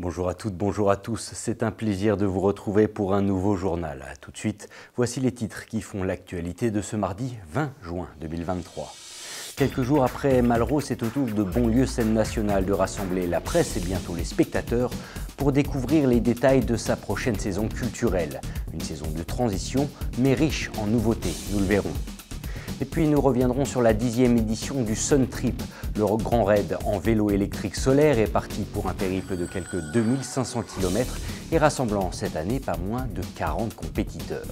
Bonjour à toutes, bonjour à tous. C'est un plaisir de vous retrouver pour un nouveau journal. Tout de suite, voici les titres qui font l'actualité de ce mardi 20 juin 2023. Quelques jours après Malraux, c'est au tour de Bonlieu Scène Nationale de rassembler la presse et bientôt les spectateurs pour découvrir les détails de sa prochaine saison culturelle. Une saison de transition, mais riche en nouveautés, nous le verrons. Et puis nous reviendrons sur la 10e édition du Sun Trip. Le grand raid en vélo électrique solaire est parti pour un périple de quelques 2500 km et rassemblant cette année pas moins de 40 compétiteurs.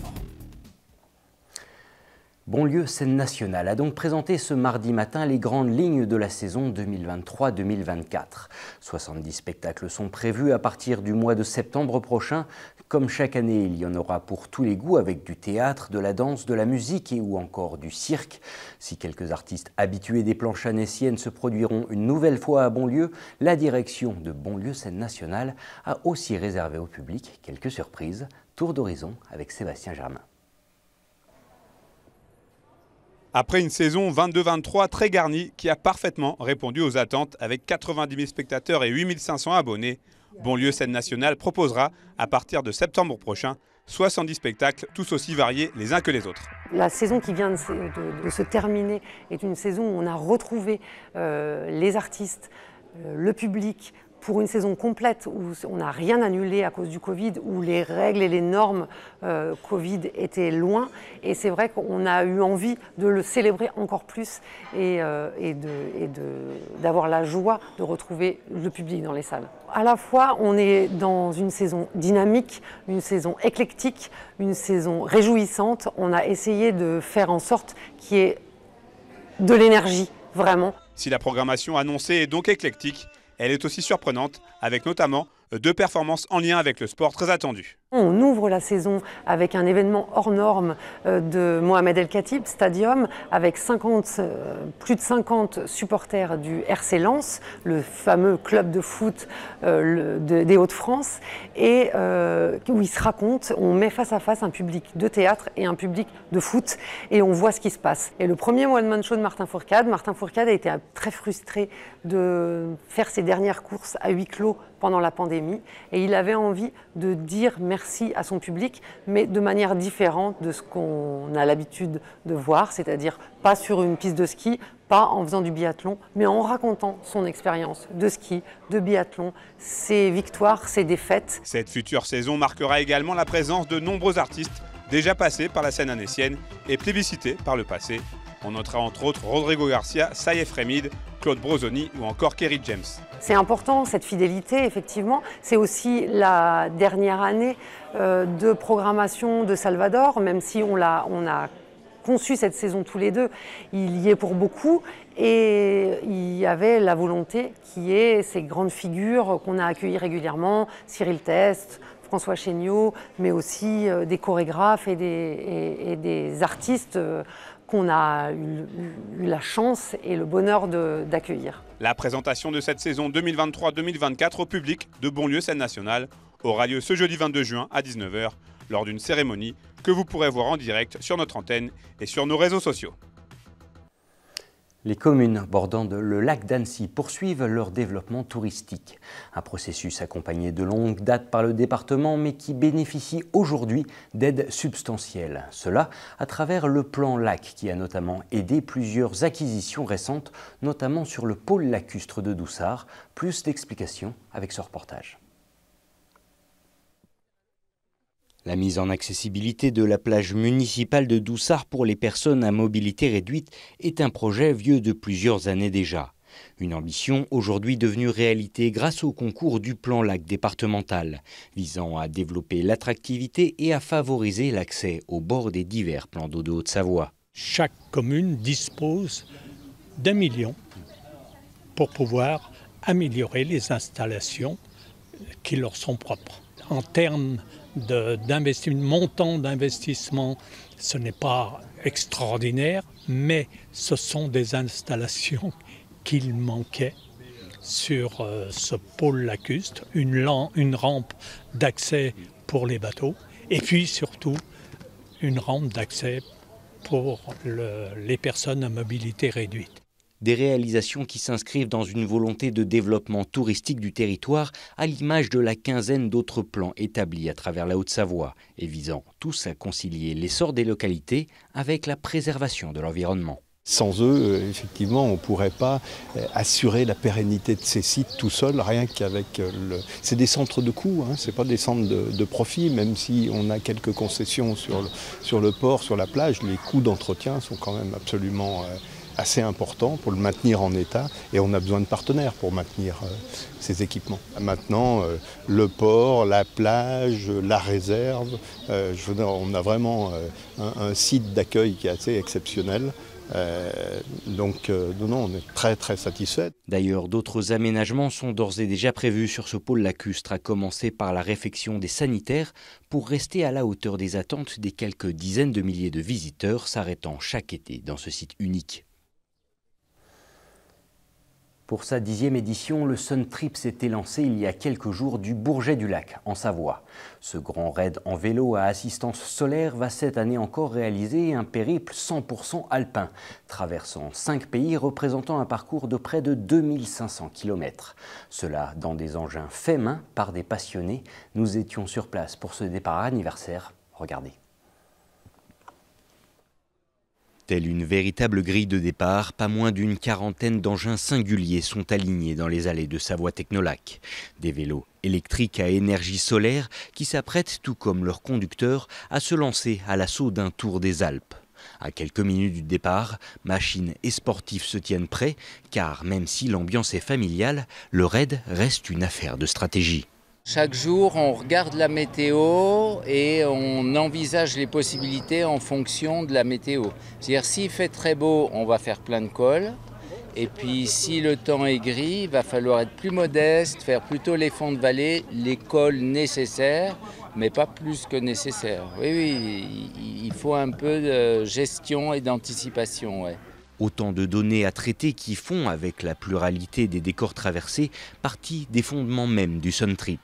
Bonlieu Scène Nationale a donc présenté ce mardi matin les grandes lignes de la saison 2023-2024. 70 spectacles sont prévus à partir du mois de septembre prochain. Comme chaque année, il y en aura pour tous les goûts avec du théâtre, de la danse, de la musique et ou encore du cirque. Si quelques artistes habitués des planches annéciennes se produiront une nouvelle fois à Bonlieu, la direction de Bonlieu Scène Nationale a aussi réservé au public quelques surprises. Tour d'horizon avec Sébastien Germain. Après une saison 22-23 très garnie qui a parfaitement répondu aux attentes avec 90 000 spectateurs et 8 500 abonnés, Bonlieu Scène Nationale proposera à partir de septembre prochain 70 spectacles tous aussi variés les uns que les autres. La saison qui vient de se terminer est une saison où on a retrouvé les artistes, le public, pour une saison complète où on n'a rien annulé à cause du Covid, où les règles et les normes Covid étaient loin. Et c'est vrai qu'on a eu envie de le célébrer encore plus et d'avoir la joie de retrouver le public dans les salles. À la fois, on est dans une saison dynamique, une saison éclectique, une saison réjouissante. On a essayé de faire en sorte qu'il y ait de l'énergie, vraiment. Si la programmation annoncée est donc éclectique, elle est aussi surprenante, avec notamment 2 performances en lien avec le sport très attendues. On ouvre la saison avec un événement hors norme de Mohamed El Khatib Stadium avec plus de 50 supporters du RC Lens, le fameux club de foot des Hauts-de-France, et où il se raconte, on met face à face un public de théâtre et un public de foot et on voit ce qui se passe. Et le premier one-man show de Martin Fourcade a été très frustré de faire ses dernières courses à huis clos pendant la pandémie et il avait envie de dire merci à son public, mais de manière différente de ce qu'on a l'habitude de voir, c'est-à-dire pas sur une piste de ski, pas en faisant du biathlon, mais en racontant son expérience de ski, de biathlon, ses victoires, ses défaites. Cette future saison marquera également la présence de nombreux artistes déjà passés par la scène annécienne et plébiscités par le passé. On notera entre autres Rodrigo Garcia, Saïef Remid, Claude Brozoni ou encore Kerry James. C'est important, cette fidélité, effectivement. C'est aussi la dernière année de programmation de Salvador, même si on a conçu cette saison tous les deux. Il y est pour beaucoup et il y avait la volonté qui est ces grandes figures qu'on a accueillies régulièrement, Cyril Test, François Chéniaud, mais aussi des chorégraphes et des artistes qu'on a eu la chance et le bonheur d'accueillir. La présentation de cette saison 2023-2024 au public de Bonlieu Scène Nationale aura lieu ce jeudi 22 juin à 19 h lors d'une cérémonie que vous pourrez voir en direct sur notre antenne et sur nos réseaux sociaux. Les communes bordant le lac d'Annecy poursuivent leur développement touristique. Un processus accompagné de longue date par le département, mais qui bénéficie aujourd'hui d'aides substantielles. Cela à travers le plan lac qui a notamment aidé plusieurs acquisitions récentes, notamment sur le pôle lacustre de Doussard. Plus d'explications avec ce reportage. La mise en accessibilité de la plage municipale de Doussard pour les personnes à mobilité réduite est un projet vieux de plusieurs années déjà. Une ambition aujourd'hui devenue réalité grâce au concours du plan lac départemental, visant à développer l'attractivité et à favoriser l'accès au bord des divers plans d'eau de Haute-Savoie. Chaque commune dispose d'1 million pour pouvoir améliorer les installations qui leur sont propres. En termes montant d'investissement, ce n'est pas extraordinaire, mais ce sont des installations qu'il manquait sur ce pôle lacustre, une rampe d'accès pour les bateaux et puis surtout une rampe d'accès pour les personnes à mobilité réduite. Des réalisations qui s'inscrivent dans une volonté de développement touristique du territoire à l'image de la quinzaine d'autres plans établis à travers la Haute-Savoie et visant tous à concilier l'essor des localités avec la préservation de l'environnement. Sans eux, effectivement, on ne pourrait pas assurer la pérennité de ces sites tout seul, rien qu'avec C'est des centres de coûts, hein, ce n'est pas des centres de profit, même si on a quelques concessions sur le port, sur la plage, les coûts d'entretien sont quand même absolument assez importants pour le maintenir en état et on a besoin de partenaires pour maintenir ces équipements. Maintenant, le port, la plage, la réserve, on a vraiment un site d'accueil qui est assez exceptionnel. Donc non, on est très très satisfait. D'ailleurs, d'autres aménagements sont d'ores et déjà prévus sur ce pôle lacustre, à commencer par la réfection des sanitaires pour rester à la hauteur des attentes des quelques dizaines de milliers de visiteurs s'arrêtant chaque été dans ce site unique. Pour sa 10e édition, le Sun Trip s'était lancé il y a quelques jours du Bourget-du-Lac, en Savoie. Ce grand raid en vélo à assistance solaire va cette année encore réaliser un périple 100% alpin, traversant 5 pays représentant un parcours de près de 2500 km. Cela dans des engins faits main par des passionnés. Nous étions sur place pour ce départ anniversaire. Regardez. Telle une véritable grille de départ, pas moins d'une quarantaine d'engins singuliers sont alignés dans les allées de Savoie Technolac. Des vélos électriques à énergie solaire qui s'apprêtent, tout comme leurs conducteurs, à se lancer à l'assaut d'un tour des Alpes. À quelques minutes du départ, machines et sportifs se tiennent prêts, car même si l'ambiance est familiale, le raid reste une affaire de stratégie. Chaque jour, on regarde la météo et on envisage les possibilités en fonction de la météo. C'est-à-dire, s'il fait très beau, on va faire plein de cols. Et puis, si le temps est gris, il va falloir être plus modeste, faire plutôt les fonds de vallée, les cols nécessaires, mais pas plus que nécessaire. Oui, il faut un peu de gestion et d'anticipation, ouais. Autant de données à traiter qui font, avec la pluralité des décors traversés, partie des fondements même du Sun Trip.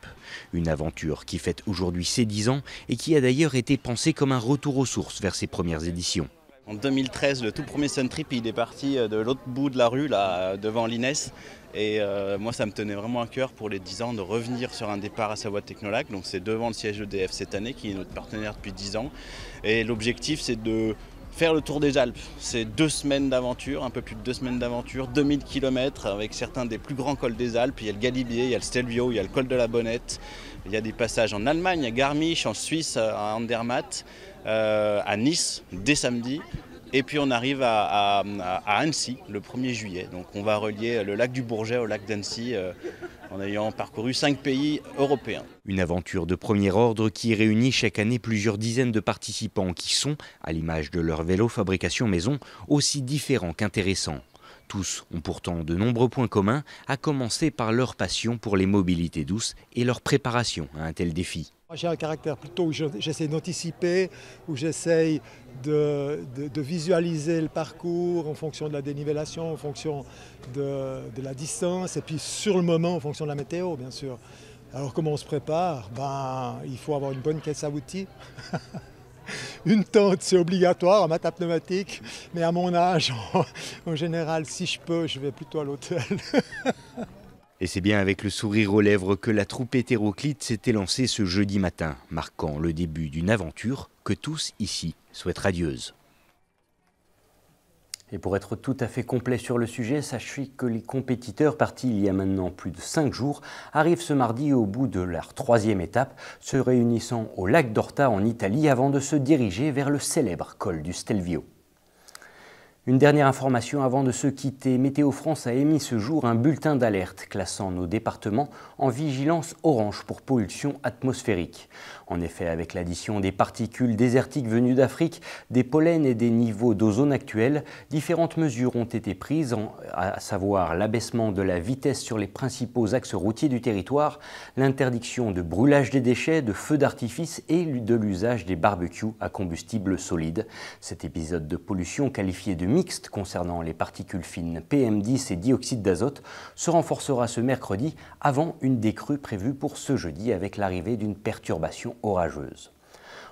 Une aventure qui fête aujourd'hui ses 10 ans et qui a d'ailleurs été pensée comme un retour aux sources vers ses premières éditions. En 2013, le tout premier Sun Trip, il est parti de l'autre bout de la rue, là, devant l'Inès. Et moi, ça me tenait vraiment à cœur pour les 10 ans de revenir sur un départ à Savoie Technolac. Donc c'est devant le siège EDF cette année, qui est notre partenaire depuis 10 ans. Et l'objectif, c'est de faire le tour des Alpes. C'est 2 semaines d'aventure, un peu plus de 2 semaines d'aventure, 2000 km avec certains des plus grands cols des Alpes. Il y a le Galibier, il y a le Stelvio, il y a le col de la Bonnette. Il y a des passages en Allemagne, à Garmisch, en Suisse, à Andermatt, à Nice, dès samedi. Et puis on arrive à Annecy le 1er juillet. Donc on va relier le lac du Bourget au lac d'Annecy en ayant parcouru 5 pays européens. Une aventure de premier ordre qui réunit chaque année plusieurs dizaines de participants qui sont, à l'image de leur vélo fabrication maison, aussi différents qu'intéressants. Tous ont pourtant de nombreux points communs, à commencer par leur passion pour les mobilités douces et leur préparation à un tel défi. J'ai un caractère plutôt où j'essaie d'anticiper, où j'essaie de visualiser le parcours en fonction de la dénivellation, en fonction de la distance et puis sur le moment en fonction de la météo bien sûr. Alors comment on se prépare? Il faut avoir une bonne caisse à outils. Une tente, c'est obligatoire en maths pneumatique, mais à mon âge, en général, si je peux, je vais plutôt à l'hôtel. Et c'est bien avec le sourire aux lèvres que la troupe hétéroclite s'était lancée ce jeudi matin, marquant le début d'une aventure que tous ici souhaitent radieuse. Et pour être tout à fait complet sur le sujet, sachez que les compétiteurs partis il y a maintenant plus de 5 jours arrivent ce mardi au bout de leur 3e étape, se réunissant au lac d'Orta en Italie avant de se diriger vers le célèbre col du Stelvio. Une dernière information avant de se quitter. Météo France a émis ce jour un bulletin d'alerte classant nos départements en vigilance orange pour pollution atmosphérique. En effet, avec l'addition des particules désertiques venues d'Afrique, des pollens et des niveaux d'ozone actuels, différentes mesures ont été prises, à savoir l'abaissement de la vitesse sur les principaux axes routiers du territoire, l'interdiction de brûlage des déchets, de feux d'artifice et de l'usage des barbecues à combustible solide. Cet épisode de pollution qualifié de mixte concernant les particules fines PM10 et dioxyde d'azote se renforcera ce mercredi avant une décrue prévue pour ce jeudi avec l'arrivée d'une perturbation orageuse.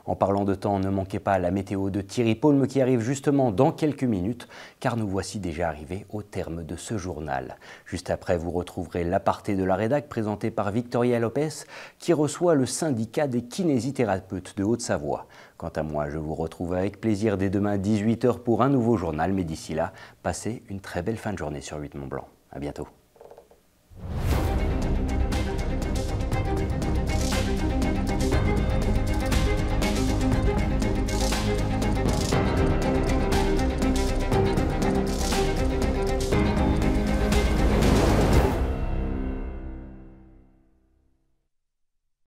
En parlant de temps, ne manquez pas la météo de Thierry Paulme qui arrive justement dans quelques minutes, car nous voici déjà arrivés au terme de ce journal. Juste après, vous retrouverez l'aparté de la rédac présenté par Victoria Lopez, qui reçoit le syndicat des kinésithérapeutes de Haute-Savoie. Quant à moi, je vous retrouve avec plaisir dès demain 18h pour un nouveau journal, mais d'ici là, passez une très belle fin de journée sur 8 Mont Blanc. À bientôt.